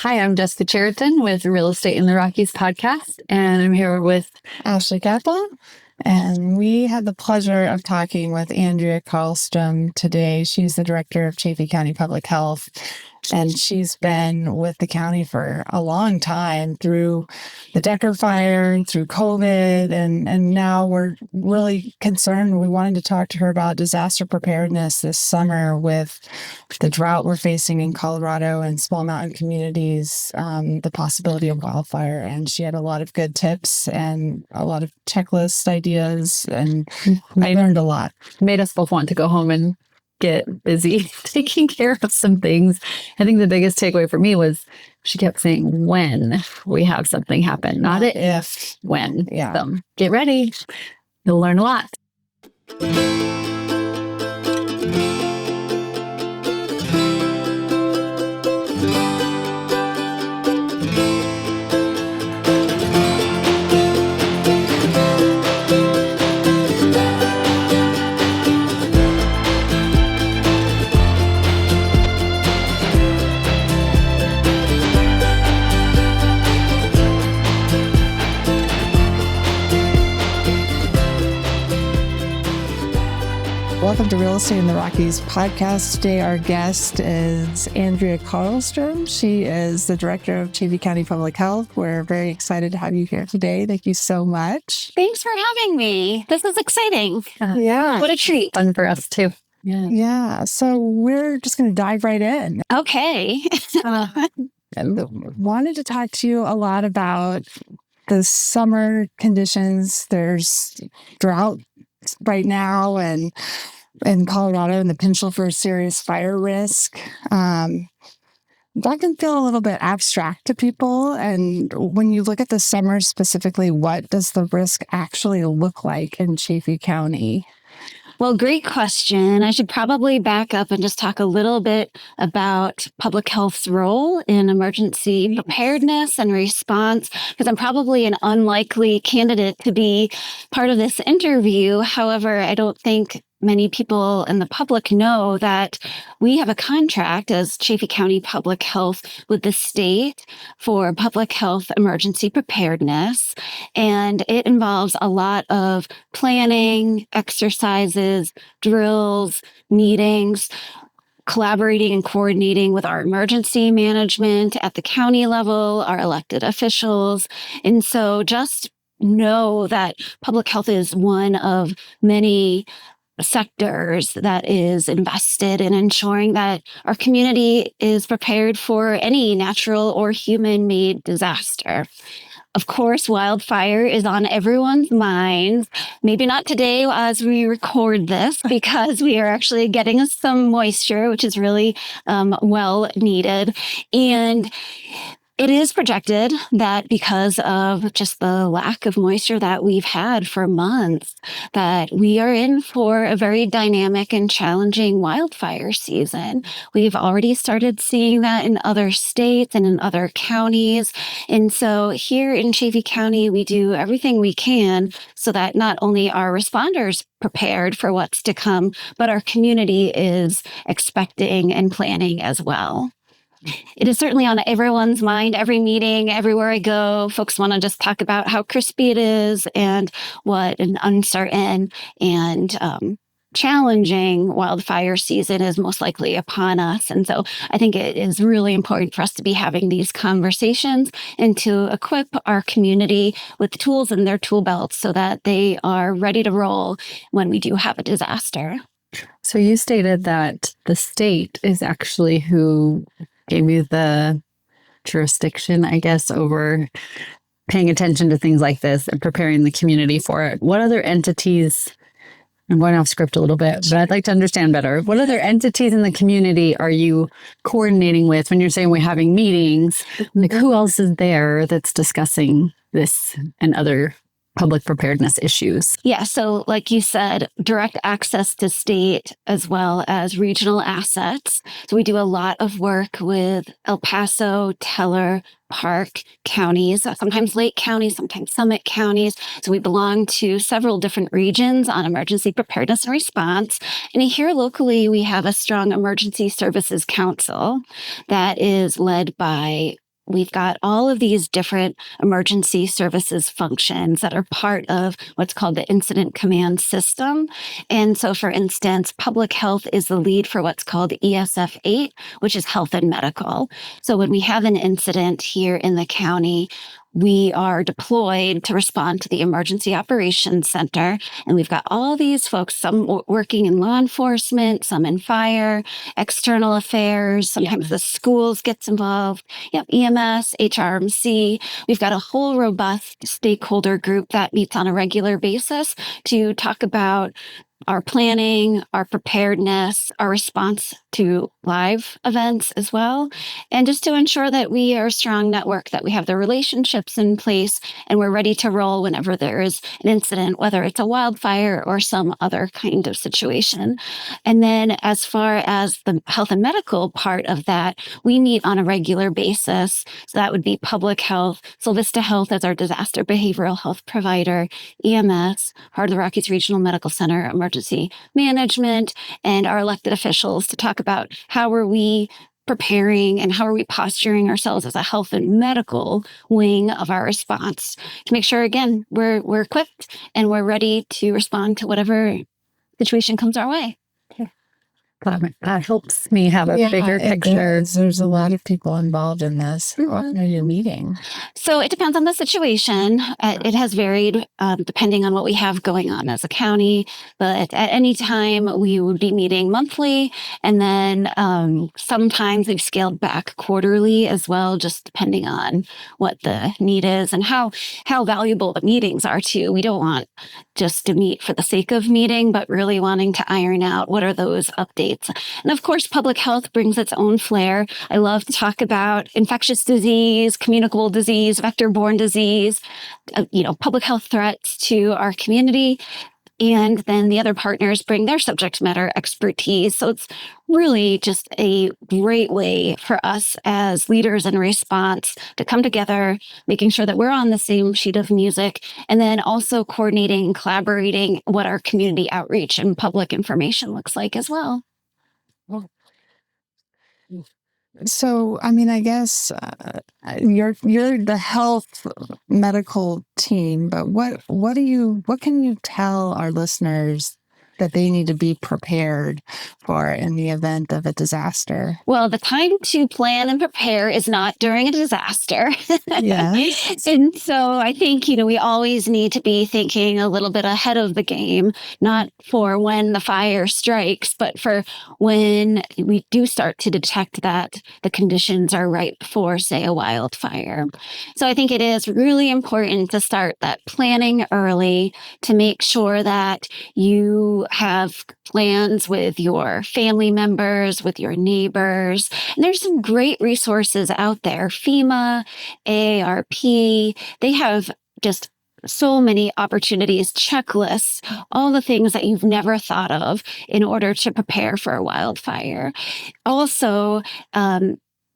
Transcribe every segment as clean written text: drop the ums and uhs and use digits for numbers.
Hi, I'm Jessica Cheriton with Real Estate in the Rockies podcast, and I'm here with Ashley Kaplan. And we had the pleasure of talking with Andrea Carlstrom today. She's the director of Chaffee County Public Health, and she's been with the county for a long time through the Decker fire, through COVID, and now we're really concerned. We wanted to talk to her about disaster preparedness this summer with the drought we're facing in Colorado and small mountain communities, the possibility of wildfire. And she had a lot of good tips and a lot of checklist ideas, and I learned a lot. made us both want to go home and get busy taking care of some things. I think the biggest takeaway for me was she kept saying when we have something happen, not if, when. Yeah. So get ready. You'll learn a lot. Welcome to Real Estate in the Rockies podcast. Today, our guest is Andrea Carlstrom. She is the director of Chaffee County Public Health. We're very excited to have you here today. Thank you so much. Thanks for having me. This is exciting. Yeah. What a treat. Fun for us too. Yeah. So we're just going to dive right in. Okay. Wanted to talk to you a lot about the summer conditions. There's drought right now and in Colorado and the potential for serious fire risk. That can feel a little bit abstract to people. And when you look at the summer specifically, what does the risk actually look like in Chaffee County? Well, great question. I should probably back up and just talk a little bit about public health's role in emergency preparedness and response, because I'm probably an unlikely candidate to be part of this interview. However, I don't think many people in the public know that we have a contract as Chaffee County Public Health with the state for public health emergency preparedness. And it involves a lot of planning, exercises, drills, meetings, collaborating and coordinating with our emergency management at the county level, our elected officials. And so just know that public health is one of many sectors that is invested in ensuring that our community is prepared for any natural or human-made disaster. Of course, wildfire is on everyone's minds. Maybe not today as we record this, because we are actually getting some moisture, which is really well needed. And it is projected that because of just the lack of moisture that we've had for months, that we are in for a very dynamic and challenging wildfire season. We've already started seeing that in other states and in other counties. And so here in Chaffee County, we do everything we can so that not only are responders prepared for what's to come, but our community is expecting and planning as well. It is certainly on everyone's mind. Every meeting, everywhere I go, folks want to just talk about how crispy it is and what an uncertain and challenging wildfire season is most likely upon us. And so I think it is really important for us to be having these conversations and to equip our community with the tools in their tool belts so that they are ready to roll when we do have a disaster. So you stated that the state is actually who gave you the jurisdiction, I guess, over paying attention to things like this and preparing the community for it. What other entities, I'm going off script a little bit, but I'd like to understand better. What other entities in the community are you coordinating with when you're saying we're having meetings? Like, who else is there that's discussing this and other public preparedness issues? Yeah, so like you said, direct access to state as well as regional assets. So we do a lot of work with El Paso, Teller, Park counties, sometimes Lake County, sometimes Summit counties. So we belong to several different regions on emergency preparedness and response. And here locally, we have a strong emergency services council that is led by we've got all of these different emergency services functions that are part of what's called the incident command system. And so, for instance, public health is the lead for what's called ESF 8, which is health and medical. So when we have an incident here in the county, we are deployed to respond to the Emergency Operations Center. And we've got all these folks, some working in law enforcement, some in fire, external affairs. Sometimes the schools gets involved. EMS, HRMC. We've got a whole robust stakeholder group that meets on a regular basis to talk about our planning, our preparedness, our response to live events as well, and just to ensure that we are a strong network, that we have the relationships in place, and we're ready to roll whenever there is an incident, whether it's a wildfire or some other kind of situation. And then as far as the health and medical part of that, we meet on a regular basis. So that would be public health, Solvista Health as our disaster behavioral health provider, EMS, Heart of the Rockies Regional Medical Center, emergency management, and our elected officials to talk about how are we preparing and how are we posturing ourselves as a health and medical wing of our response to make sure, again, we're equipped and we're ready to respond to whatever situation comes our way. That helps me have a bigger picture. There's a lot of people involved in this. What are you meeting? So it depends on the situation. It has varied depending on what we have going on as a county. But at any time, we would be meeting monthly. And then sometimes we've scaled back quarterly as well, just depending on what the need is and how valuable the meetings are too. We don't want just to meet for the sake of meeting, but really wanting to iron out what are those updates. And of course, public health brings its own flair. I love to talk about infectious disease, communicable disease, vector-borne disease, public health threats to our community. And then the other partners bring their subject matter expertise. So it's really just a great way for us as leaders in response to come together, making sure that we're on the same sheet of music, and then also coordinating and collaborating what our community outreach and public information looks like as well. So, I mean, I guess you're the health medical team, but what can you tell our listeners that they need to be prepared for in the event of a disaster? Well, the time to plan and prepare is not during a disaster. Yes. And so I think, we always need to be thinking a little bit ahead of the game, not for when the fire strikes, but for when we do start to detect that the conditions are ripe for, say, a wildfire. So I think it is really important to start that planning early to make sure that you have plans with your family members, with your neighbors. And there's some great resources out there. FEMA, AARP, they have just so many opportunities, checklists, all the things that you've never thought of in order to prepare for a wildfire. Also,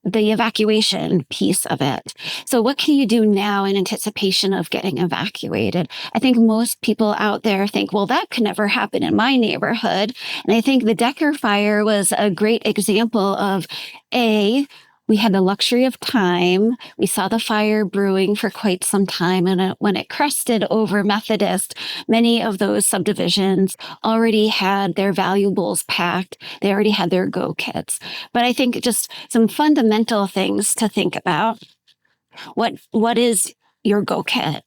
the evacuation piece of it. So what can you do now in anticipation of getting evacuated? I think most people out there think, well, that could never happen in my neighborhood. And I think the Decker fire was a great example of we had the luxury of time. We saw the fire brewing for quite some time. And when it crested over Methodist, many of those subdivisions already had their valuables packed. They already had their go kits. But I think just some fundamental things to think about. What is your go kit?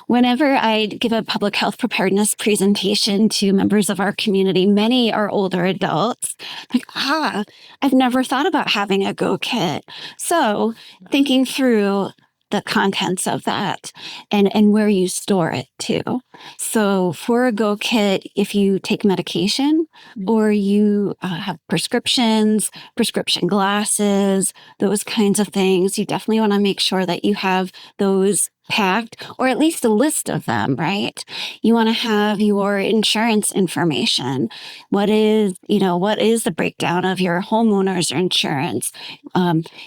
Whenever I give a public health preparedness presentation to members of our community, many are older adults, like, I've never thought about having a go kit. So thinking through the contents of that and where you store it too. So for a go kit, if you take medication or you have prescriptions, prescription glasses, those kinds of things, you definitely want to make sure that you have those packed, or at least a list of them, right? You want to have your insurance information. What is the breakdown of your homeowners insurance?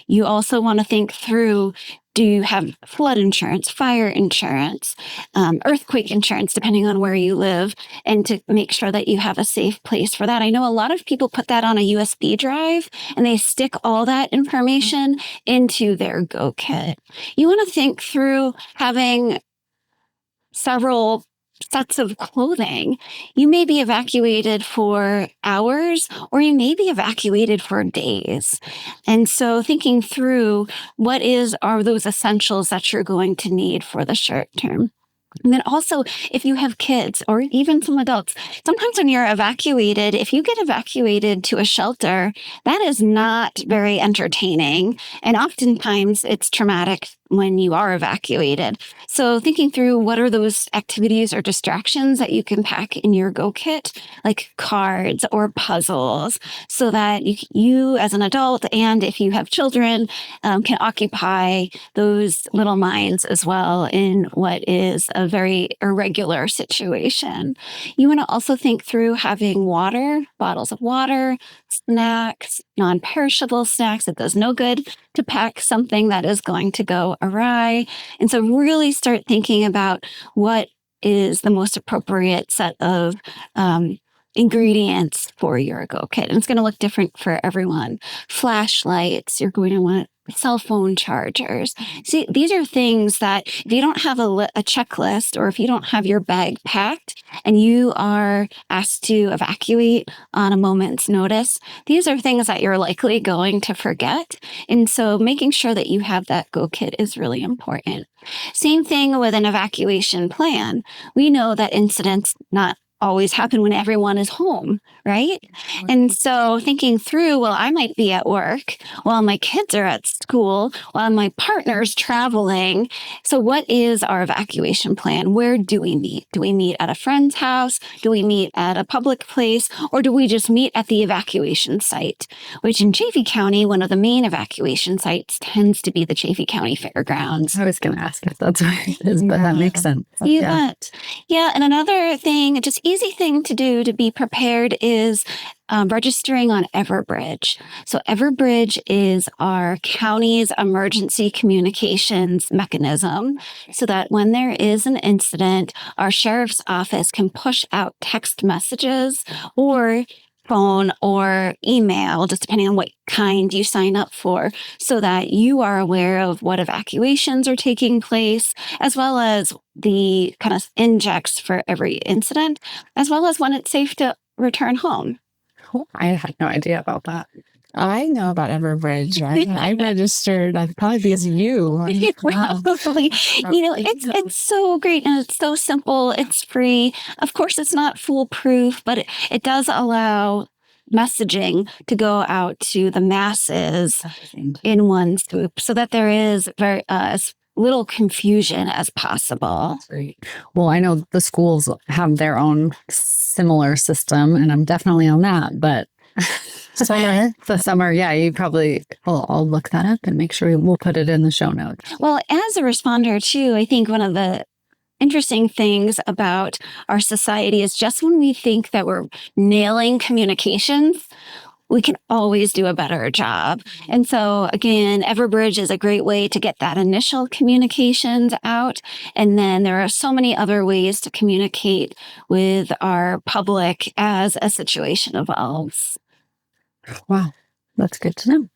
You also want to think through Do you have flood insurance, fire insurance, earthquake insurance, depending on where you live, and to make sure that you have a safe place for that? I know a lot of people put that on a USB drive and they stick all that information into their Go Kit. You want to think through having several sets of clothing. You may be evacuated for hours or you may be evacuated for days. And so thinking through are those essentials that you're going to need for the short term. And then also, if you have kids or even some adults, sometimes when you're evacuated, if you get evacuated to a shelter, that is not very entertaining. And oftentimes it's traumatic when you are evacuated. So thinking through what are those activities or distractions that you can pack in your Go Kit, like cards or puzzles, so that you as an adult, and if you have children, can occupy those little minds as well in what is a very irregular situation. You want to also think through having water, bottles of water, snacks, non-perishable snacks. It does no good to pack something that is going to go awry. And so really start thinking about what is the most appropriate set of ingredients for your Go Kit. And it's going to look different for everyone. Flashlights, you're going to want cell phone chargers. See, these are things that if you don't have a checklist or if you don't have your bag packed and you are asked to evacuate on a moment's notice, these are things that you're likely going to forget. And so making sure that you have that Go Kit is really important. Same thing with an evacuation plan. We know that incidents not always happen when everyone is home, right? And so thinking through, well, I might be at work while my kids are at school, while my partner's traveling. So what is our evacuation plan? Where do we meet? Do we meet at a friend's house? Do we meet at a public place? Or do we just meet at the evacuation site? Which in Chaffee County, one of the main evacuation sites tends to be the Chaffee County Fairgrounds. I was going to ask if that's what it is, but that makes sense. You bet. Yeah. And another thing, just easy thing to do to be prepared is registering on Everbridge. So Everbridge is our county's emergency communications mechanism so that when there is an incident, our sheriff's office can push out text messages or phone or email, just depending on what kind you sign up for, so that you are aware of what evacuations are taking place, as well as the kind of injects for every incident, as well as when it's safe to return home. I had no idea about that. I know about Everbridge. I registered probably because of you. Probably. It's so great and it's so simple. It's free. Of course, it's not foolproof, but it does allow messaging to go out to the masses in one swoop so that there is very as little confusion as possible. Great. Well, I know the schools have their own similar system, and I'm definitely on that, but the summer, yeah, you probably, I'll look that up and make sure we'll put it in the show notes. Well, as a responder too, I think one of the interesting things about our society is just when we think that we're nailing communications, we can always do a better job. And so again, Everbridge is a great way to get that initial communications out. And then there are so many other ways to communicate with our public as a situation evolves. Wow, that's good to know.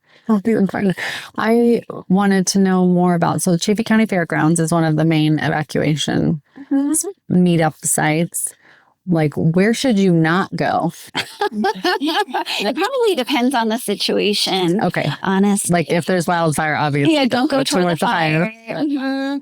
I wanted to know more about, so Chaffee County Fairgrounds is one of the main evacuation meetup sites. Like, where should you not go? It probably depends on the situation. Okay. Honestly. Like, if there's wildfire, obviously. Yeah, don't go toward the fire. Yeah,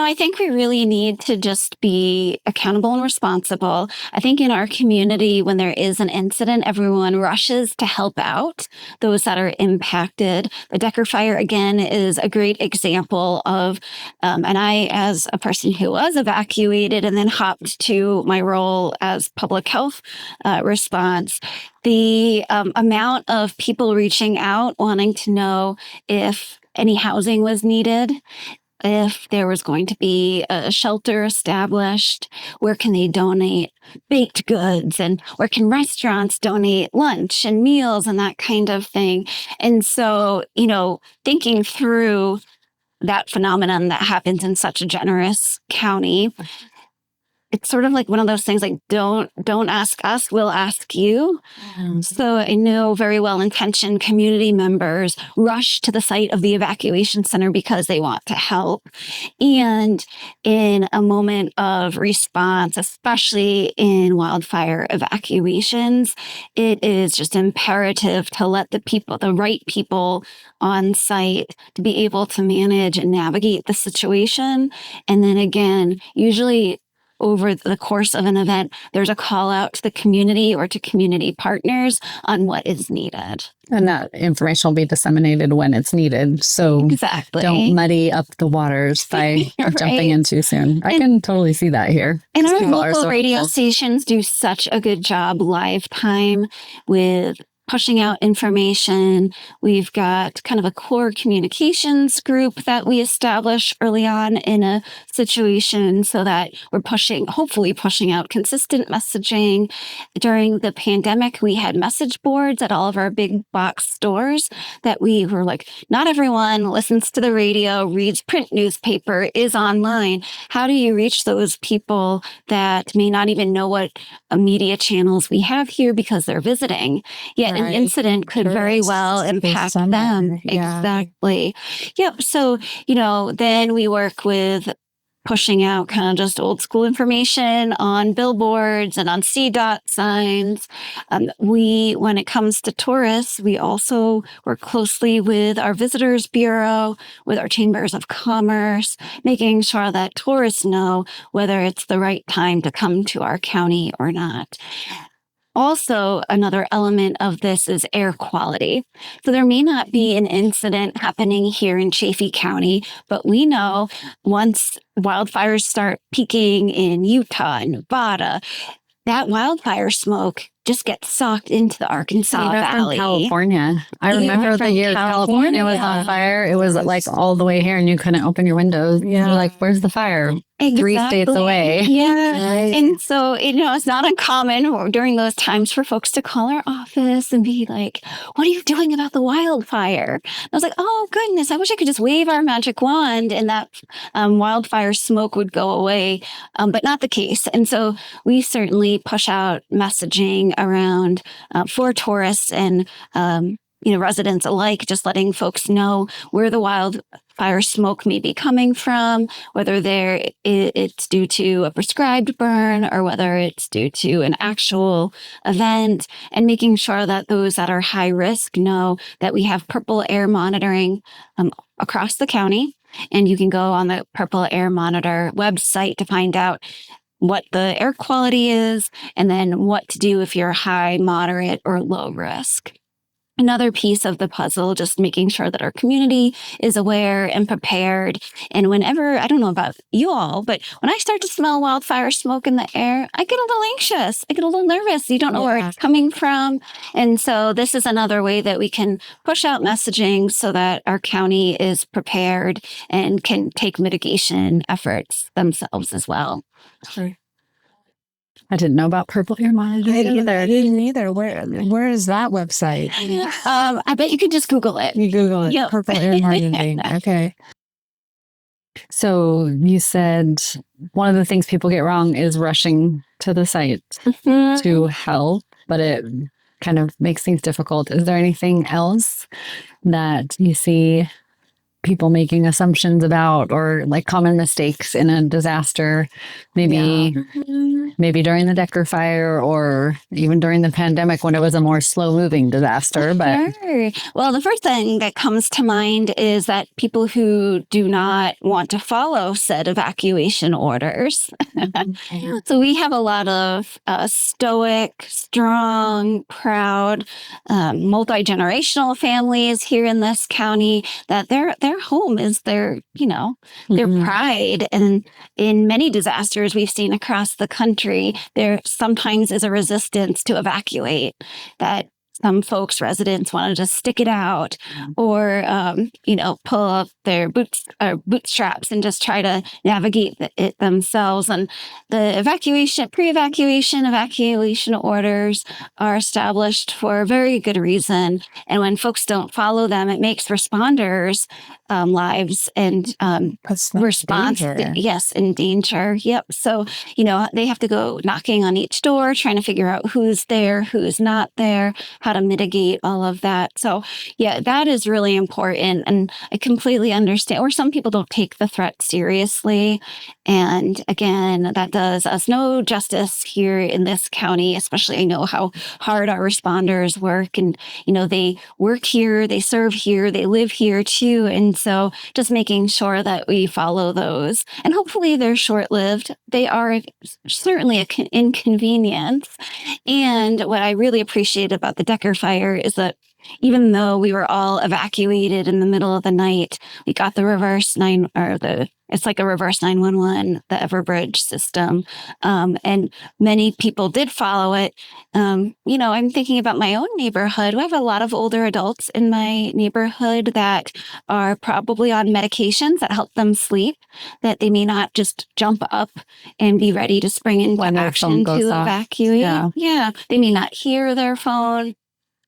I think we really need to just be accountable and responsible. I think in our community, when there is an incident, everyone rushes to help out those that are impacted. The Decker Fire, again, is a great example of, and I, as a person who was evacuated and then hopped to my role as public health response, the amount of people reaching out wanting to know if any housing was needed, if there was going to be a shelter established, where can they donate baked goods, and where can restaurants donate lunch and meals and that kind of thing. And so, thinking through that phenomenon that happens in such a generous county. It's sort of like one of those things like, don't ask us, we'll ask you. So I know very well-intentioned community members rush to the site of the evacuation center because they want to help. And in a moment of response, especially in wildfire evacuations, it is just imperative to let the right people on site to be able to manage and navigate the situation. And then again, usually over the course of an event, there's a call out to the community or to community partners on what is needed. And that information will be disseminated when it's needed. So Exactly. don't muddy up the waters by Right. jumping in too soon. I can totally see that here. And our People are local so radio helpful. stations do such a good job live time with pushing out information. We've got kind of a core communications group that we establish early on in a situation so that we're hopefully pushing out consistent messaging. During the pandemic, we had message boards at all of our big box stores that we were like, not everyone listens to the radio, reads print newspaper, is online. How do you reach those people that may not even know what media channels we have here because they're visiting? Yet an incident could very well impact them. Yeah. Exactly. Yep. So, then we work with pushing out kind of just old school information on billboards and on CDOT signs. When it comes to tourists, we also work closely with our Visitors Bureau, with our Chambers of Commerce, making sure that tourists know whether it's the right time to come to our county or not. Also, another element of this is air quality. So there may not be an incident happening here in Chaffee County, but we know once wildfires start peaking in Utah and Nevada, that wildfire smoke just gets sucked into the Arkansas Valley. From California. I remember the year California was on fire. It was like all the way here and you couldn't open your windows. Yeah. You're like, where's the fire? Exactly. 3 states away. Yeah. Right. And so, it's not uncommon during those times for folks to call our office and be like, what are you doing about the wildfire? And I was like, oh, goodness, I wish I could just wave our magic wand and that wildfire smoke would go away, but not the case. And so we certainly push out messaging around for tourists and residents alike, just letting folks know where the wildfire smoke may be coming from, whether it's due to a prescribed burn or whether it's due to an actual event, and making sure that those that are high risk know that we have purple air monitoring across the county. And you can go on the Purple Air Monitor website to find out what the air quality is, and then what to do if you're high, moderate, or low risk. Another piece of the puzzle, just making sure that our community is aware and prepared. And whenever, I don't know about you all, but when I start to smell wildfire smoke in the air, I get a little anxious. I get a little nervous. You don't know where it's coming from. And so this is another way that we can push out messaging so that our county is prepared and can take mitigation efforts themselves as well. I didn't know about Purple Air Monitor either. I didn't either. Where is that website? I bet you could just Google it. You Google it. Yep. Purple Air Monitoring. Okay. So you said one of the things people get wrong is rushing to the site to help, but it kind of makes things difficult. Is there anything else that you see people making assumptions about, or like common mistakes in a disaster, maybe during the Decker fire or even during the pandemic when it was a more slow moving disaster? But Sure. Well, the first thing that comes to mind is that people who do not want to follow said evacuation orders. So we have a lot of stoic, strong, proud, multi-generational families here in this county that their home is their pride. And in many disasters we've seen across the country, there sometimes is a resistance to evacuate, that some folks, residents, want to just stick it out or, pull up their bootstraps and just try to navigate it themselves. And the evacuation orders are established for a very good reason. And when folks don't follow them, it makes responders lives and Puts them in response. danger. Yes, in danger. Yep. So, you know, they have to go knocking on each door, trying to figure out who's there, who's not there, how to mitigate all of that. So, yeah, that is really important. And I completely understand, or some people don't take the threat seriously. And again, that does us no justice here in this county, especially I know how hard our responders work. And, you know, they work here, they serve here, they live here too. And so just making sure that we follow those. And hopefully they're short-lived. They are certainly an inconvenience. And what I really appreciate about the Decker fire is that even though we were all evacuated in the middle of the night, we got the it's like a reverse 911, the Everbridge system. And many people did follow it. You know, I'm thinking about my own neighborhood. We have a lot of older adults in my neighborhood that are probably on medications that help them sleep, that they may not just jump up and be ready to spring into When their phone action goes to off. evacuate. Yeah. Yeah. They may not hear their phone.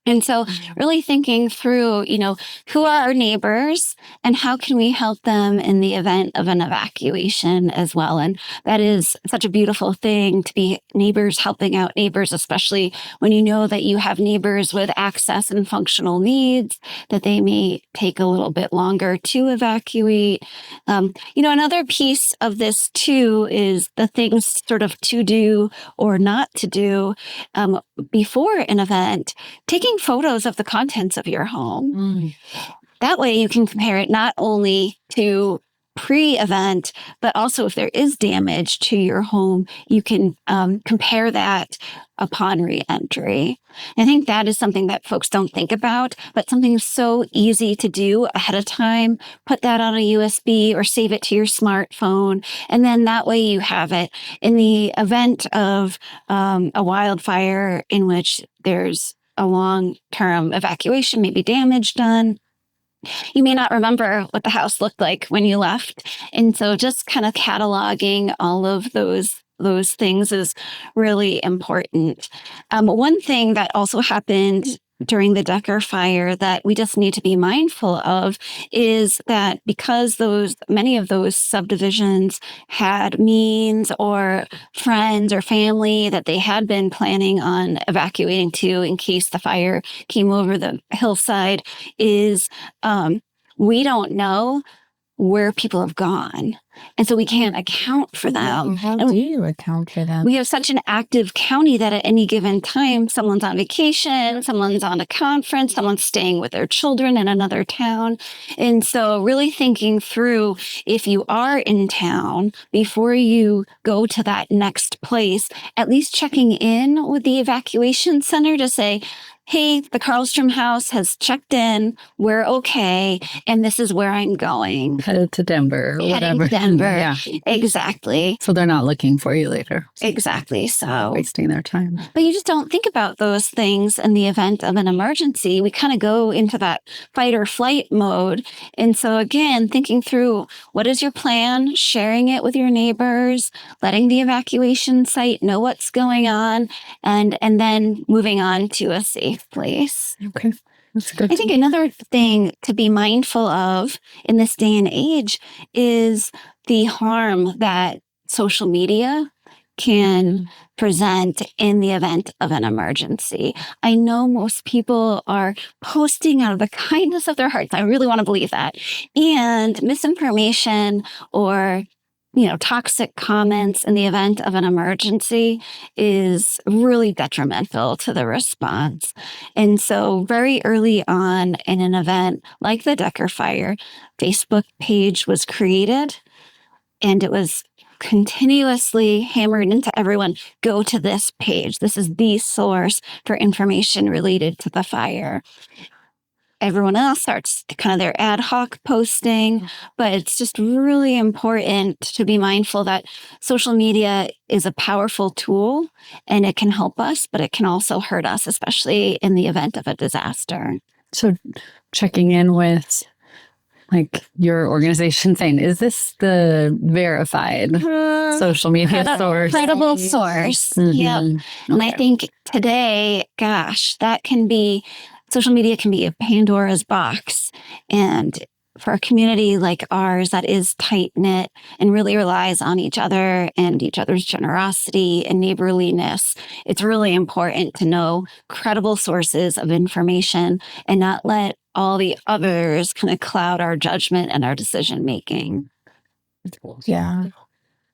And so really thinking through, you know, who are our neighbors and how can we help them in the event of an evacuation as well. And that is such a beautiful thing to be neighbors helping out neighbors, especially when you know that you have neighbors with access and functional needs, that they may take a little bit longer to evacuate. You know, another piece of this too is the things sort of to do or not to do before an event. Taking photos of the contents of your home. That way you can compare it not only to pre-event, but also if there is damage to your home, you can compare that upon reentry. I think that is something that folks don't think about, but something so easy to do ahead of time. Put that on a USB or save it to your smartphone. And then that way you have it in the event of a wildfire in which there's a long-term evacuation, maybe damage done. You may not remember what the house looked like when you left. And so just kind of cataloging all of those things is really important. One thing that also happened during the Decker fire that we just need to be mindful of is that because many of those subdivisions had means or friends or family that they had been planning on evacuating to in case the fire came over the hillside, is we don't know where people have gone. And so we can't account for them. How do you account for them? We have such an active county that at any given time, someone's on vacation, someone's on a conference, someone's staying with their children in another town. And so really thinking through, if you are in town, before you go to that next place, at least checking in with the evacuation center to say, hey, the Carlstrom house has checked in, we're okay, and this is where I'm going. Headed to Denver or Heading whatever. to Denver. Yeah. Exactly. So they're not looking for you later. Exactly. So Wasting their time. but you just don't think about those things in the event of an emergency. We kind of go into that fight or flight mode. And so again, thinking through what is your plan, sharing it with your neighbors, letting the evacuation site know what's going on, and then moving on to a safe place. Okay. That's good. I think another thing to be mindful of in this day and age is the harm that social media can present in the event of an emergency. I know most people are posting out of the kindness of their hearts. I really want to believe that. And misinformation or toxic comments in the event of an emergency is really detrimental to the response. And so very early on in an event like the Decker fire, Facebook page was created and it was continuously hammered into everyone, go to this page. This is the source for information related to the fire. Everyone else starts kind of their ad hoc posting, but it's just really important to be mindful that social media is a powerful tool and it can help us, but it can also hurt us, especially in the event of a disaster. So checking in with your organization saying, is this the verified social media source? Credible source. Mm-hmm. Yep. And I think today, gosh, social media can be a Pandora's box. And for a community like ours that is tight-knit and really relies on each other and each other's generosity and neighborliness, it's really important to know credible sources of information and not let all the others kind of cloud our judgment and our decision making. Yeah.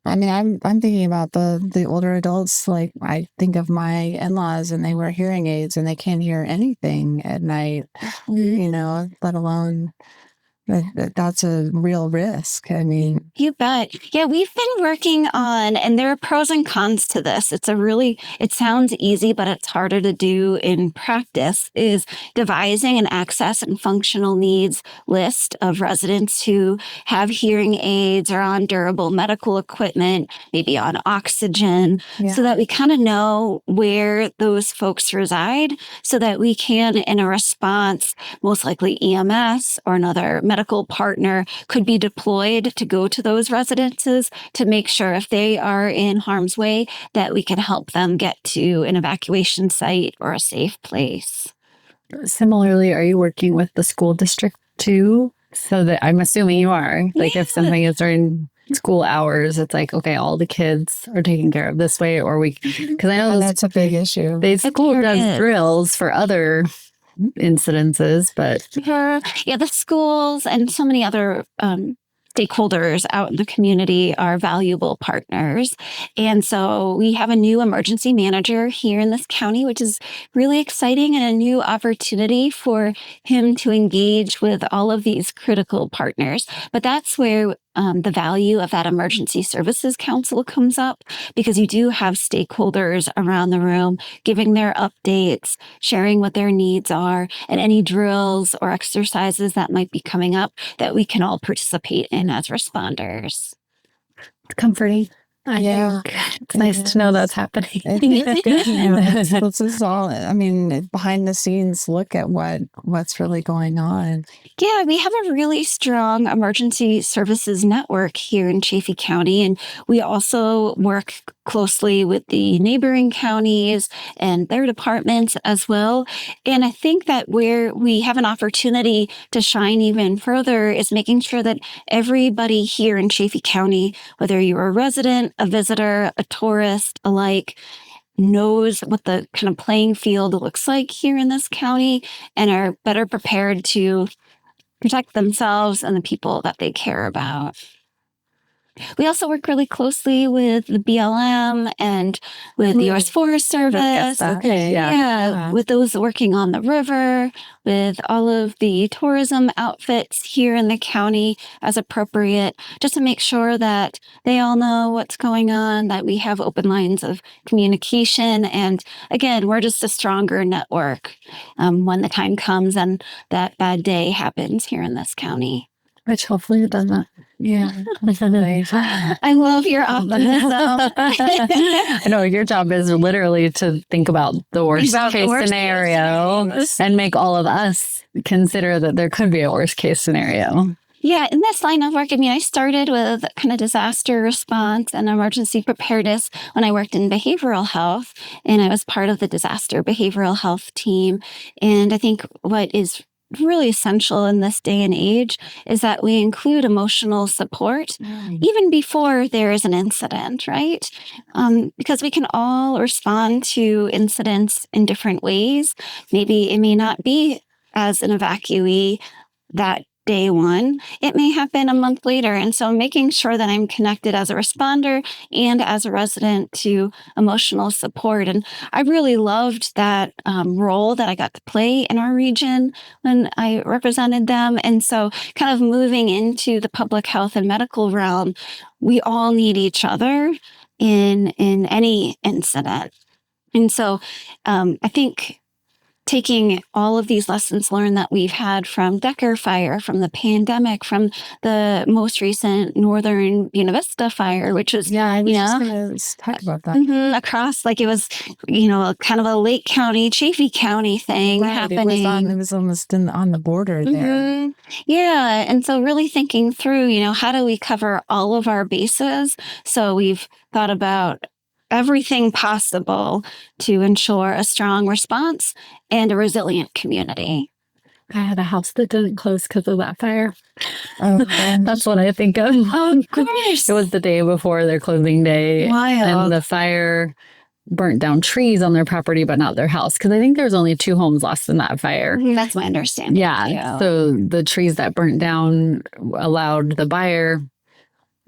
I mean, I'm thinking about the older adults. Like, I think of my in-laws, and they wear hearing aids, and they can't hear anything at night. Let alone that's a real risk. I mean, You bet. Yeah, we've been working on, and there are pros and cons to this. It sounds easy, but it's harder to do in practice, is devising an access and functional needs list of residents who have hearing aids or on durable medical equipment, maybe on oxygen, so that we kind of know where those folks reside so that we can, in a response, most likely EMS or another medical partner could be deployed to go to those residences to make sure if they are in harm's way that we can help them get to an evacuation site or a safe place. Similarly, are you working with the school district too? So that I'm assuming you are. Like if something is during school hours, it's like, okay, all the kids are taken care of this way, or because I know that's a big issue. The school does drills for other incidences, but the schools and so many other stakeholders out in the community are valuable partners. And so we have a new emergency manager here in this county, which is really exciting and a new opportunity for him to engage with all of these critical partners. But that's where the value of that emergency services council comes up, because you do have stakeholders around the room giving their updates, sharing what their needs are, and any drills or exercises that might be coming up that we can all participate in as responders. It's comforting. It's nice to know that's happening. This is all, I mean, behind the scenes look at what's really going on. Yeah, we have a really strong emergency services network here in Chaffee County, and we also work closely with the neighboring counties and their departments as well. And I think that where we have an opportunity to shine even further is making sure that everybody here in Chaffee County, whether you're a resident, a visitor, a tourist alike, knows what the kind of playing field looks like here in this county and are better prepared to protect themselves and the people that they care about. We also work really closely with the BLM and with the U.S. Forest Service. Okay, with those working on the river, with all of the tourism outfits here in the county as appropriate, just to make sure that they all know what's going on, that we have open lines of communication. And again, we're just a stronger network when the time comes and that bad day happens here in this county. Which hopefully it doesn't. Yeah. I love your optimism. I know your job is literally to think about the worst case scenario and make all of us consider that there could be a worst case scenario. Yeah, in this line of work, I mean, I started with kind of disaster response and emergency preparedness when I worked in behavioral health, and I was part of the disaster behavioral health team. And I think what is really essential in this day and age is that we include emotional support even before there is an incident, right? Because we can all respond to incidents in different ways. Maybe it may not be as an evacuee that day one, it may happen a month later. And so making sure that I'm connected as a responder and as a resident to emotional support. And I really loved that role that I got to play in our region when I represented them. And so kind of moving into the public health and medical realm, we all need each other in any incident. And so I think taking all of these lessons learned that we've had from Decker Fire, from the pandemic, from the most recent Northern Buena Vista Fire, which was, I was just going to talk about that. Across, like it was, kind of a Lake County, Chaffee County thing happening. It was almost on the border there. Yeah. And so really thinking through, how do we cover all of our bases? So we've thought about everything possible to ensure a strong response and a resilient community. I had a house that didn't close because of that fire. Oh, That's what I think of. Oh, of course. It was the day before their closing day. Wild. And the fire burnt down trees on their property, but not their house. Because I think there's only 2 homes lost in that fire. That's my understanding. Yeah. too. So the trees that burnt down allowed the buyer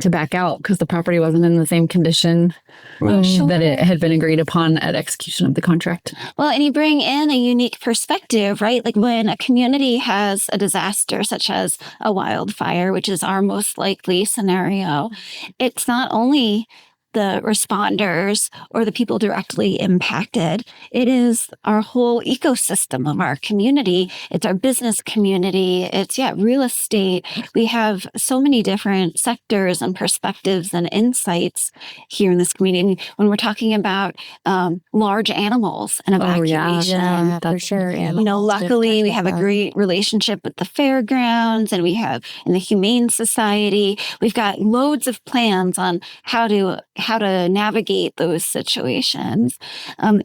to back out because the property wasn't in the same condition Sure. that it had been agreed upon at execution of the contract. Well, and you bring in a unique perspective, right? Like when a community has a disaster, such as a wildfire, which is our most likely scenario, it's not only the responders or the people directly impacted. It is our whole ecosystem of our community. It's our business community. It's, real estate. We have so many different sectors and perspectives and insights here in this community. When we're talking about large animals and evacuation. yeah, for sure. Luckily we have a great relationship with the fairgrounds, and we have in the Humane Society. We've got loads of plans on how to navigate those situations. And,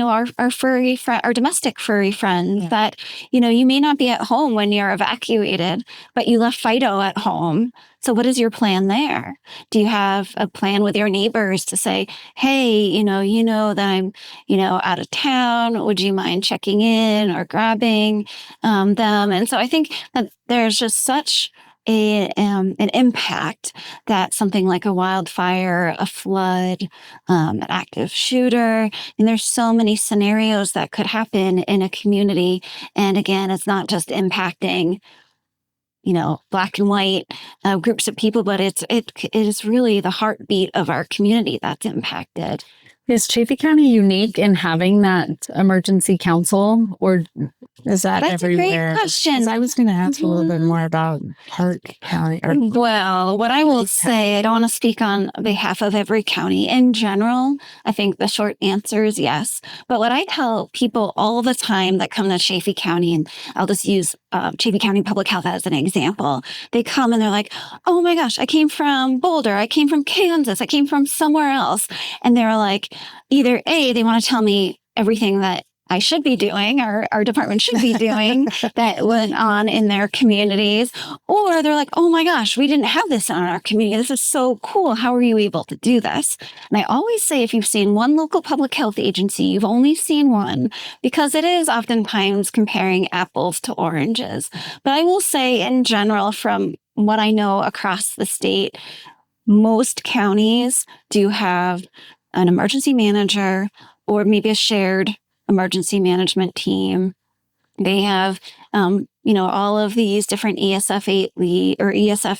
our furry friend, our domestic furry friends that, you may not be at home when you're evacuated, but you left Fido at home. So what is your plan there? Do you have a plan with your neighbors to say, hey, you know that I'm, out of town. Would you mind checking in or grabbing them? And so I think that there's just such an impact that something like a wildfire, a flood, an active shooter, and there's so many scenarios that could happen in a community. And again, it's not just impacting black and white groups of people, but it is really the heartbeat of our community that's impacted. Is Chaffee County unique in having that emergency council, or is that That's everywhere? a great question. I was going to ask a little bit more about Park County. Well, what I will say, I don't want to speak on behalf of every county. In general, I think the short answer is yes. But what I tell people all the time that come to Chaffee County, and I'll just use Chaffee County Public Health as an example, they come and they're like, oh my gosh, I came from Boulder, I came from Kansas, I came from somewhere else. And they're like, either A, they want to tell me everything that I should be doing, or our department should be doing that went on in their communities. Or they're like, oh my gosh, we didn't have this in our community. This is so cool. How are you able to do this? And I always say, if you've seen one local public health agency, you've only seen one, because it is oftentimes comparing apples to oranges. But I will say in general, from what I know across the state, most counties do have an emergency manager or maybe a shared emergency management team. They have, all of these different ESF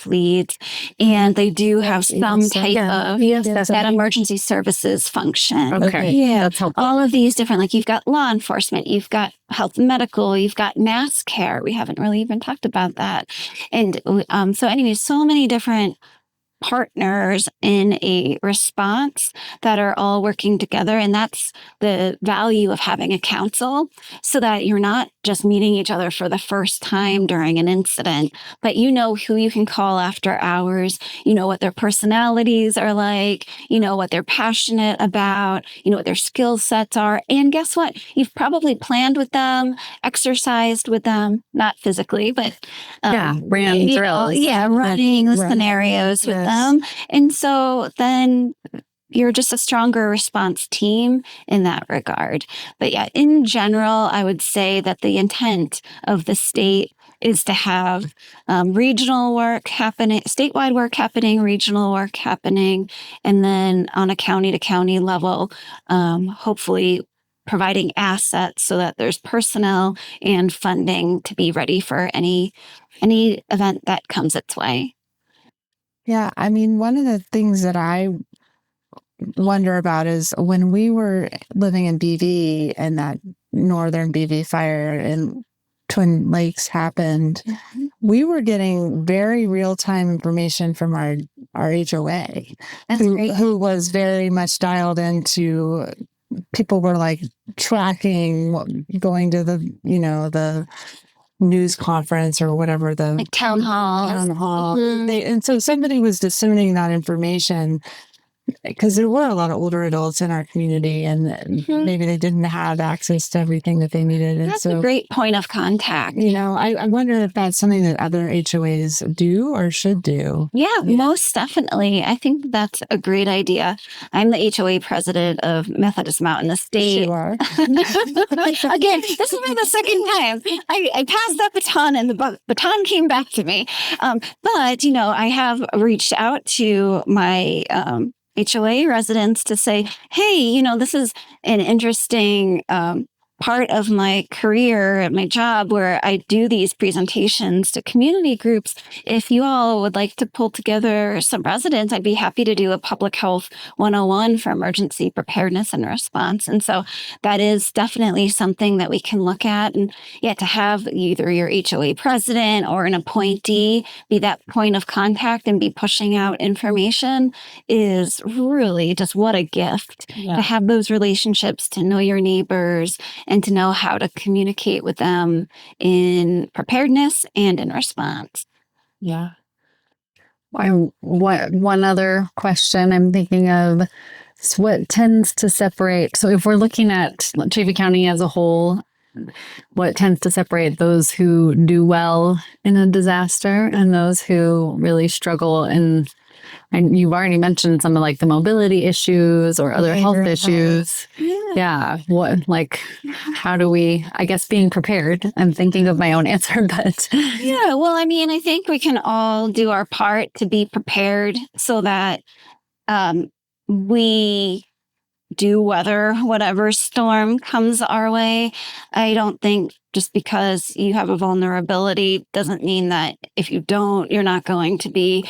leads, and they do have some type of that emergency services function. Okay. Yeah. That's helpful. All of these different, like you've got law enforcement, you've got health and medical, you've got mass care. We haven't really even talked about that. And so anyways, so many different partners in a response that are all working together. And that's the value of having a council, so that you're not just meeting each other for the first time during an incident, but you know who you can call after hours, you know what their personalities are like, you know what they're passionate about, you know what their skill sets are. And guess what? You've probably planned with them, exercised with them, not physically, but ran drills. Running the scenarios with them. And so then you're just a stronger response team in that regard. But in general, I would say that the intent of the state is to have regional work happening, statewide work happening, regional work happening, and then on a county to county level, hopefully providing assets so that there's personnel and funding to be ready for any event that comes its way. Yeah, I mean, one of the things that I wonder about is when we were living in BV and that northern BV fire in Twin Lakes happened, we were getting very real-time information from our HOA, who was very much dialed into. People were like tracking, going to the news conference or whatever, the like town hall. And so somebody was discerning that information because there were a lot of older adults in our community, and maybe they didn't have access to everything that they needed. And That's so, a great point of contact. I wonder if that's something that other HOAs do or should do. Yeah, most definitely. I think that's a great idea. I'm the HOA president of Methodist Mountain Estate. You are. Again, this will be the second time I passed that baton and the baton came back to me. But, I have reached out to my HOA residents to say, hey, this is an interesting part of my career at my job where I do these presentations to community groups. If you all would like to pull together some residents, I'd be happy to do a public health 101 for emergency preparedness and response. And so that is definitely something that we can look at. And to have either your HOA president or an appointee be that point of contact and be pushing out information is really just what a gift to have those relationships, to know your neighbors, and to know how to communicate with them in preparedness and in response. Yeah. One other question I'm thinking of is what tends to separate. So if we're looking at Chaffee County as a whole, what tends to separate those who do well in a disaster and those who really struggle? And you've already mentioned some of like the mobility issues or other health issues. Yeah. How do we, I guess, being prepared? I'm thinking of my own answer, but. Yeah. Well, I think we can all do our part to be prepared so that we do weather whatever storm comes our way. I don't think just because you have a vulnerability doesn't mean that if you don't, you're not going to be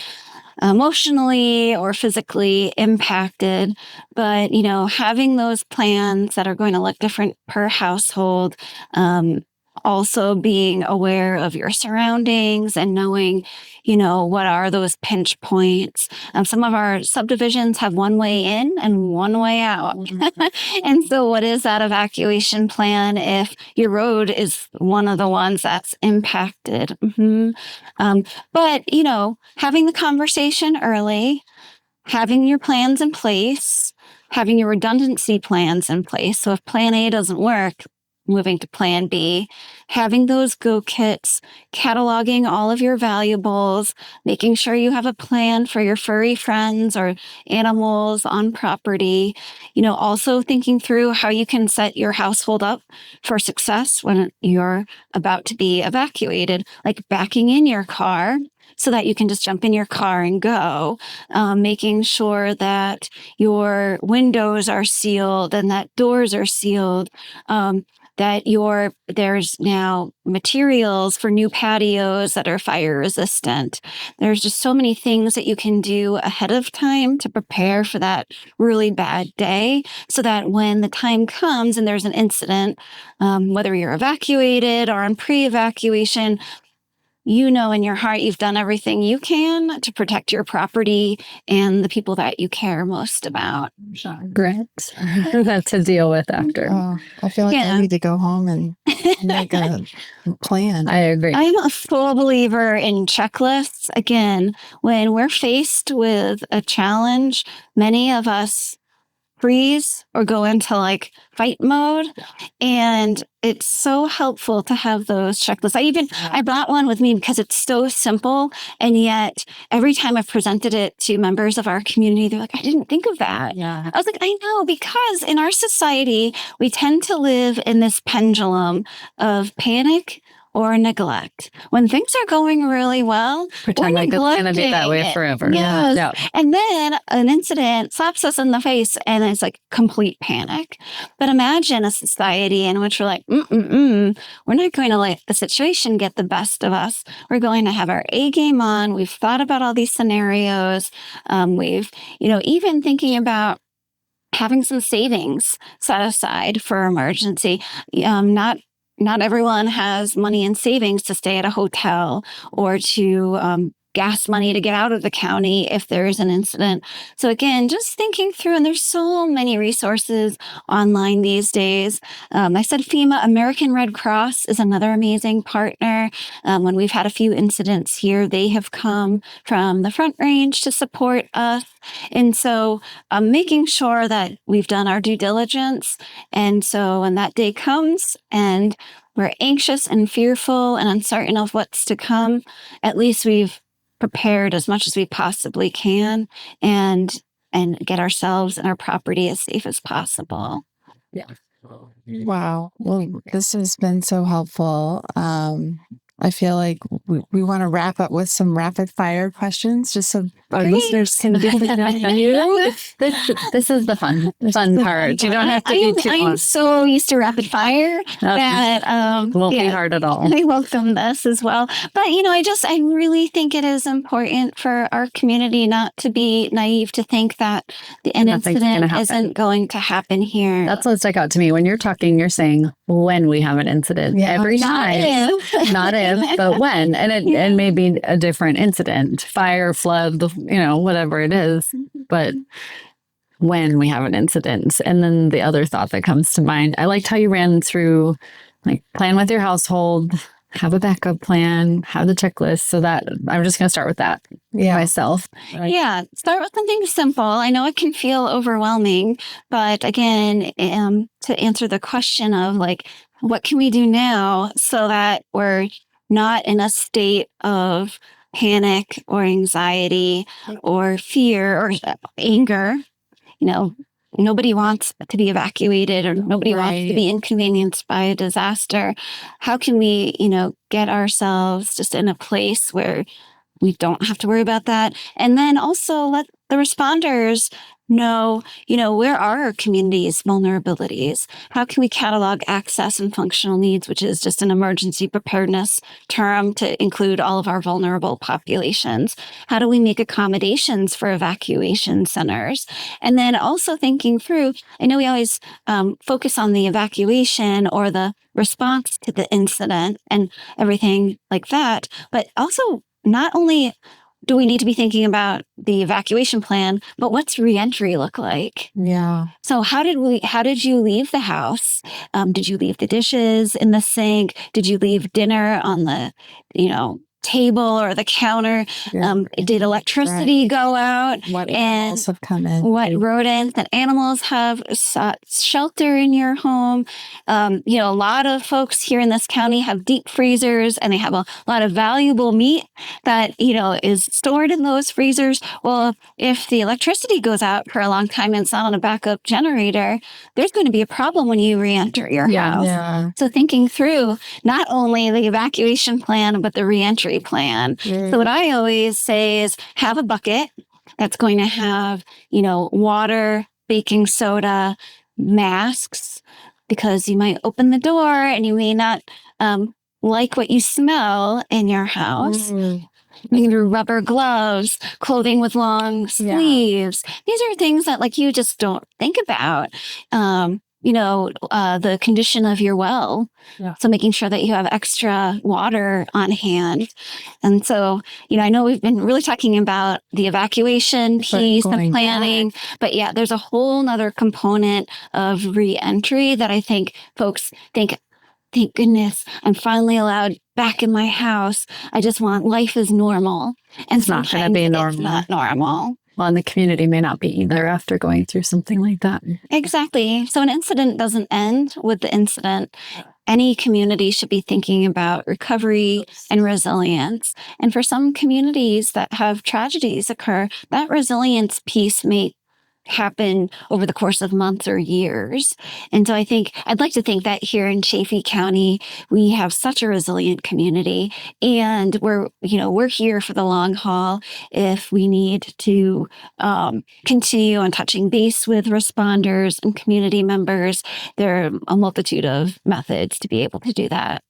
emotionally or physically impacted. But, having those plans that are going to look different per household, also being aware of your surroundings and knowing, what are those pinch points. Some of our subdivisions have one way in and one way out. And so what is that evacuation plan if your road is one of the ones that's impacted? But, having the conversation early, having your plans in place, having your redundancy plans in place. So if plan A doesn't work, moving to plan B, having those go kits, cataloging all of your valuables, making sure you have a plan for your furry friends or animals on property, also thinking through how you can set your household up for success when you're about to be evacuated, like backing in your car so that you can just jump in your car and go, making sure that your windows are sealed and that doors are sealed, that there's now materials for new patios that are fire resistant. There's just so many things that you can do ahead of time to prepare for that really bad day so that when the time comes and there's an incident, whether you're evacuated or on pre-evacuation, in your heart, you've done everything you can to protect your property and the people that you care most about. Regret that to deal with after. Oh, I feel like I need to go home and make a plan. I agree. I'm a full believer in checklists. Again, when we're faced with a challenge, many of us freeze or go into fight mode. And it's so helpful to have those checklists. I brought one with me because it's so simple. And yet every time I've presented it to members of our community, they're like, I didn't think of that. Yeah. I was like, I know, because in our society, we tend to live in this pendulum of panic or neglect. When things are going really well, pretend like it's going to be that way forever. Yes. Yeah. And then an incident slaps us in the face and it's like complete panic. But imagine a society in which we're like, we're not going to let the situation get the best of us. We're going to have our A game on. We've thought about all these scenarios. We've, even thinking about having some savings set aside for emergency. Not everyone has money in savings to stay at a hotel or to gas money to get out of the county if there is an incident. So again, just thinking through, and there's so many resources online these days. I said FEMA. American Red Cross is another amazing partner. When we've had a few incidents here, they have come from the Front Range to support us. And so making sure that we've done our due diligence. And so when that day comes and we're anxious and fearful and uncertain of what's to come, at least we've prepared as much as we possibly can and get ourselves and our property as safe as possible. Yeah. Wow. Well, this has been so helpful. I feel like we want to wrap up with some rapid fire questions just so our listeners can get to know you. This is the fun part. You don't have to be too I'm long. so used to rapid fire that Won't be hard at all. I welcome this as well. But I really think it is important for our community not to be naive to think that an Nothing's gonna incident happen. isn't going to happen here. That's what stuck out to me. When you're talking, you're saying when we have an incident. Yeah. Every Not time. if. Not if, but when. And it may be a different incident, fire, flood, whatever it is. But when we have an incident. And then the other thought that comes to mind, I liked how you ran through, like, plan with your household, have a backup plan, have the checklist. So that I'm just going to start with that myself. Yeah, start with something simple. I know it can feel overwhelming, but again, to answer the question of like, what can we do now so that we're not in a state of panic or anxiety or fear or anger? Nobody wants to be evacuated or nobody wants to be inconvenienced by a disaster. How can we, get ourselves just in a place where we don't have to worry about that? And then also let the responders know, where are our community's vulnerabilities? How can we catalog access and functional needs, which is just an emergency preparedness term to include all of our vulnerable populations? How do we make accommodations for evacuation centers? And then also thinking through, I know we always focus on the evacuation or the response to the incident and everything like that, but also not only do we need to be thinking about the evacuation plan, but what's reentry look like? Yeah. So how did you leave the house? Did you leave the dishes in the sink? Did you leave dinner on the, table or the counter? Did electricity go out? What animals have come in? What rodents and animals have sought shelter in your home? A lot of folks here in this county have deep freezers and they have a lot of valuable meat that, is stored in those freezers. Well, if the electricity goes out for a long time and it's not on a backup generator, there's going to be a problem when you re-enter your house. Yeah. So thinking through not only the evacuation plan, but the reentry plan. So what I always say is have a bucket that's going to have, water, baking soda, masks, because you might open the door and you may not like what you smell in your house. Rubber gloves, clothing with long sleeves. These are things that you just don't think about. The condition of your well. Yeah. So making sure that you have extra water on hand. And so, I know we've been really talking about the evacuation piece and planning, but there's a whole nother component of reentry that I think folks think, thank goodness, I'm finally allowed back in my house. I just want life as normal. And it's not going to be normal. It's not normal. Well, and the community may not be either after going through something like that. Exactly. So an incident doesn't end with the incident. Any community should be thinking about recovery and resilience. And for some communities that have tragedies occur, that resilience piece may happen over the course of months or years. And so I'd like to think that here in Chaffee County, we have such a resilient community and we're here for the long haul. If we need to continue on touching base with responders and community members, there are a multitude of methods to be able to do that.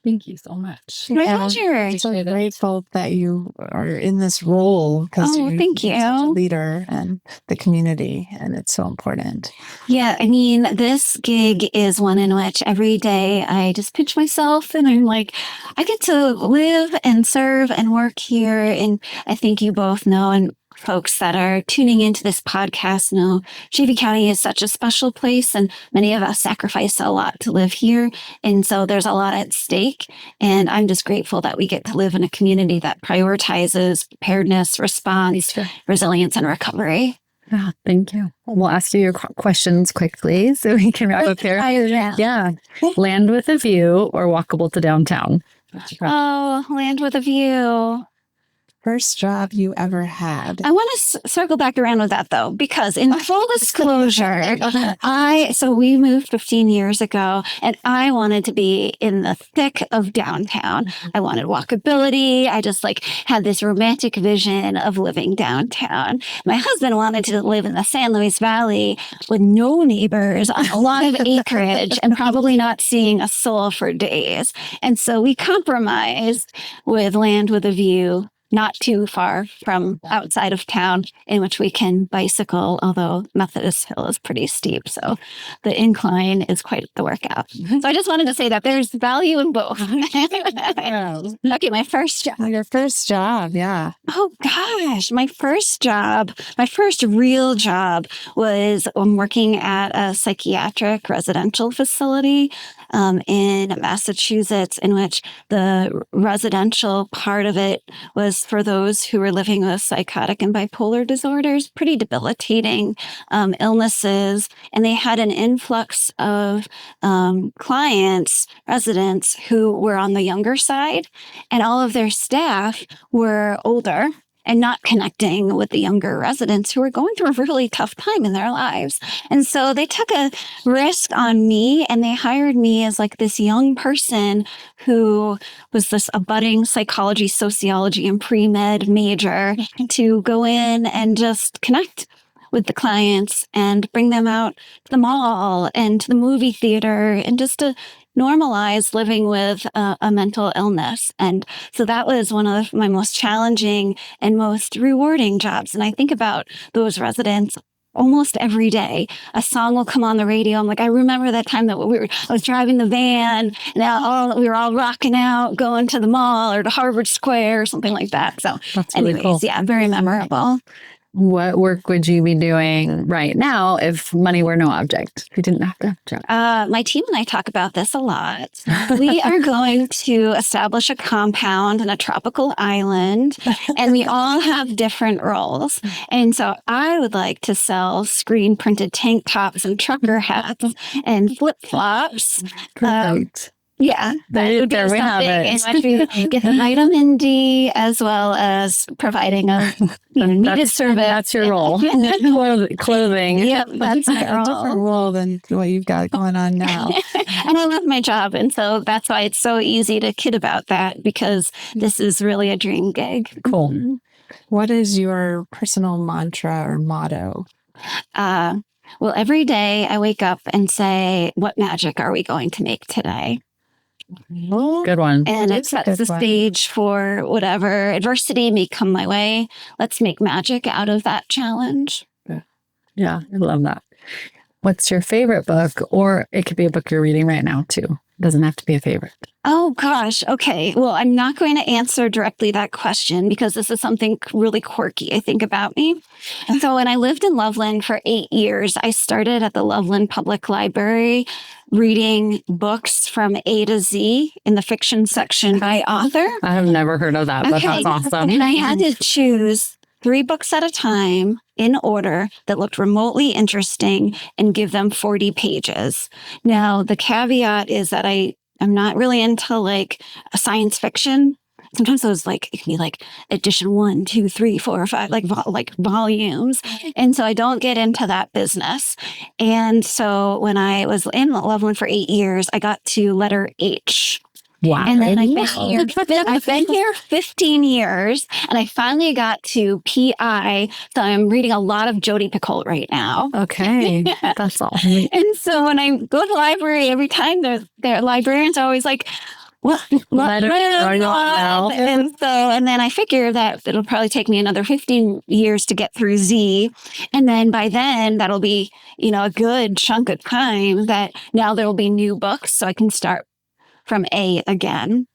Thank you so much. My Yeah. pleasure. So grateful that you are in this role because Oh, thank you're such a you. leader and the community, and it's so important. Yeah, I mean, this gig is one in which every day I just pinch myself and I'm like, I get to live and serve and work here. And I think you both know, and folks that are tuning into this podcast know, Chaffee County is such a special place, and many of us sacrifice a lot to live here. And so there's a lot at stake. And I'm just grateful that we get to live in a community that prioritizes preparedness, response, resilience, and recovery. Yeah, thank you. We'll ask you your questions quickly so we can wrap up here. Yeah. Land with a view or walkable to downtown? Oh, land with a view. First job you ever had? I want to circle back around with that though, because in full disclosure, so we moved 15 years ago and I wanted to be in the thick of downtown. I wanted walkability. I just had this romantic vision of living downtown. My husband wanted to live in the San Luis Valley with no neighbors on a lot of acreage and probably not seeing a soul for days. And so we compromised with land with a view, not too far from outside of town, in which we can bicycle, although Methodist Hill is pretty steep. So the incline is quite the workout. So I just wanted to say that there's value in both. Okay, my first job. Your first job, yeah. Oh gosh, my first real job was working at a psychiatric residential facility in Massachusetts, in which the residential part of it was for those who were living with psychotic and bipolar disorders, pretty debilitating illnesses. And they had an influx of clients, residents who were on the younger side, and all of their staff were older and not connecting with the younger residents who were going through a really tough time in their lives. And so they took a risk on me and they hired me as this young person who was this budding psychology, sociology, and pre-med major to go in and just connect with the clients and bring them out to the mall and to the movie theater and just to normalize living with a mental illness. And so that was one of my most challenging and most rewarding jobs. And I think about those residents almost every day. A song will come on the radio. I'm I remember that time that I was driving the van and we were all rocking out, going to the mall or to Harvard Square or something like that. So That's really cool. Yeah, very memorable. What work would you be doing right now if money were no object? If you didn't have to have a job? My team and I talk about this a lot. We are going to establish a compound in a tropical island, and we all have different roles. And so I would like to sell screen printed tank tops and trucker hats and flip flops. Perfect. Yeah, There we have it. In which we get the vitamin D as well as providing a needed service. That's your role. Clothing. Yep, that's my A different role. role than what you've got going on now. And I love my job. And so that's why it's so easy to kid about that, because this is really a dream gig. Cool. Mhm. What is your personal mantra or motto? Well, every day I wake up and say, what magic are we going to make today? Good one. And it That's a sets good the one. stage for whatever adversity may come my way. Let's make magic out of that challenge. Yeah, I love that. What's your favorite book? Or it could be a book you're reading right now, too. It doesn't have to be a favorite. Oh, gosh. Okay. Well, I'm not going to answer directly that question because this is something really quirky, I think, about me. And so when I lived in Loveland for 8 years, I started at the Loveland Public Library reading books from A to Z in the fiction section by author. I have never heard of that, but that's awesome. And I had to choose 3 books at a time in order that looked remotely interesting and give them 40 pages. Now, the caveat is that I'm not really into a science fiction. Sometimes those it can be edition 1, 2, 3, 4, or 5, volumes. And so I don't get into that business. And so when I was in Loveland for 8 years, I got to letter H. Wow. And then I've been here 15 years, and I finally got to PI. So I'm reading a lot of Jodi Picoult right now. Okay. That's all. And so when I go to the library, every time their librarians are always like, Let it run out. And then I figure that it'll probably take me another 15 years to get through Z. And then by then that'll be, a good chunk of time that now there will be new books. So I can start from A again.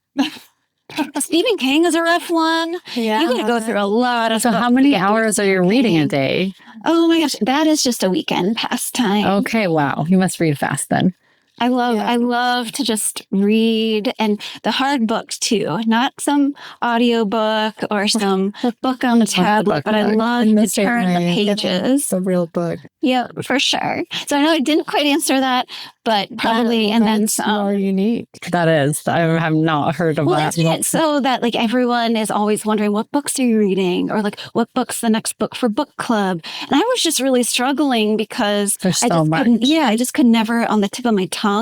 Stephen King is a rough one. Yeah. You got to go through a lot of. So how many hours are you reading a day? Oh my gosh, that is just a weekend pastime. Okay, wow. You must read fast then. I love to just read, and the hard books too, not some audiobook or some book on a tablet, but I love to turn the pages. The real book. Yeah, for sure. So I know I didn't quite answer that, but probably, and then That's some. more unique. That is. I have not heard of that. It's so that everyone is always wondering, what books are you reading? Or what book's the next book for book club? And I was just really struggling because There's so much. I just could never on the tip of my tongue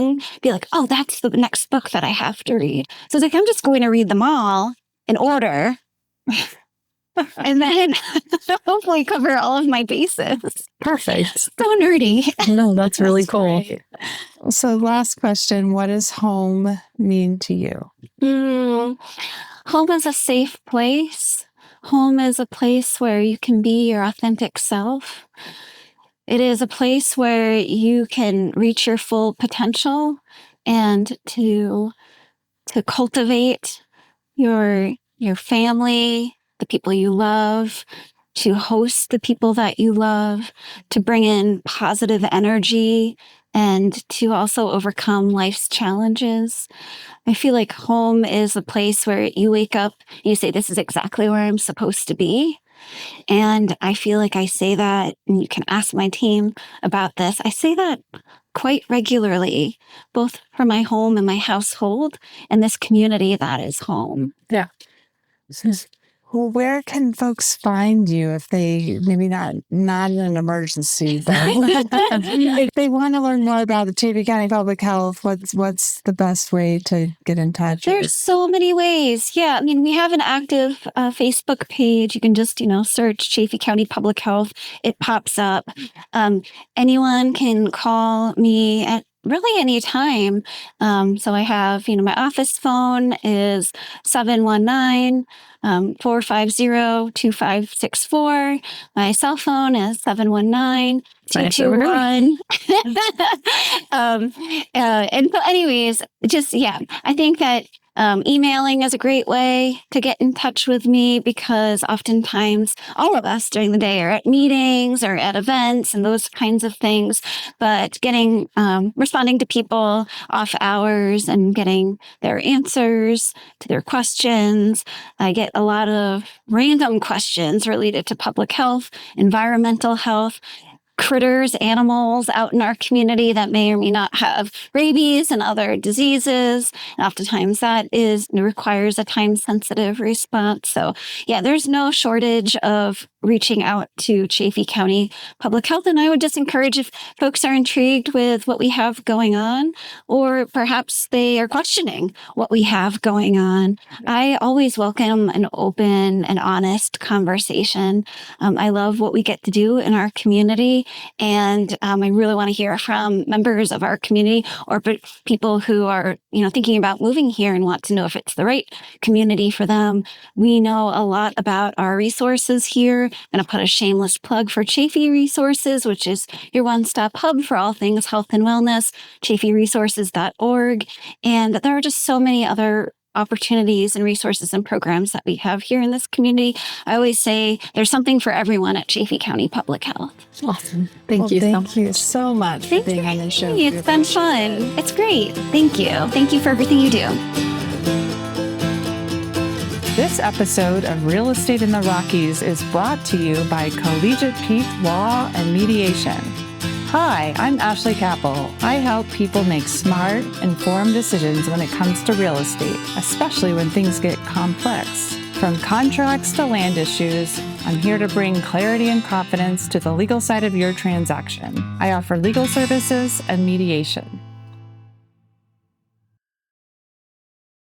be like, oh, that's the next book that I have to read. So it's I'm just going to read them all in order. And then hopefully cover all of my bases. Perfect. So nerdy. No, that's really cool. Great. So last question, what does home mean to you? Home is a safe place. Home is a place where you can be your authentic self. It is a place where you can reach your full potential and to cultivate your family, the people you love, to host the people that you love, to bring in positive energy, and to also overcome life's challenges. I feel like home is a place where you wake up and you say, this is exactly where I'm supposed to be. And I feel like I say that, and you can ask my team about this. I say that quite regularly, both for my home and my household and this community that is home. Yeah. Well, where can folks find you if they maybe not in an emergency, but if they want to learn more about the Chaffee County Public Health, what's the best way to get in touch? There's so many ways. Yeah, I mean, we have an active Facebook page. You can just search Chaffee County Public Health. It pops up. Anyone can call me at really any time. So I have, my office phone is 719-450-2564. My cell phone is 719-221. And so anyways, I think that emailing is a great way to get in touch with me, because oftentimes all of us during the day are at meetings or at events and those kinds of things, but responding to people off hours and getting their answers to their questions. I get a lot of random questions related to public health, environmental health, critters, animals out in our community that may or may not have rabies and other diseases. And oftentimes that requires a time-sensitive response. So there's no shortage of reaching out to Chaffee County Public Health. And I would just encourage, if folks are intrigued with what we have going on, or perhaps they are questioning what we have going on, I always welcome an open and honest conversation. I love what we get to do in our community. And I really want to hear from members of our community or people who are, thinking about moving here and want to know if it's the right community for them. We know a lot about our resources here. I'm going to put a shameless plug for Chaffee Resources, which is your one-stop hub for all things health and wellness, chaffeeresources.org. And there are just so many other opportunities and resources and programs that we have here in this community. I always say there's something for everyone at Chaffee County Public Health. Awesome. Thank you so much for being on the show. It's been fun. It's great. Thank you. Thank you for everything you do. This episode of Real Estate in the Rockies is brought to you by Collegiate Peak Law and Mediation. Hi, I'm Ashley Capel. I help people make smart, informed decisions when it comes to real estate, especially when things get complex. From contracts to land issues, I'm here to bring clarity and confidence to the legal side of your transaction. I offer legal services and mediation.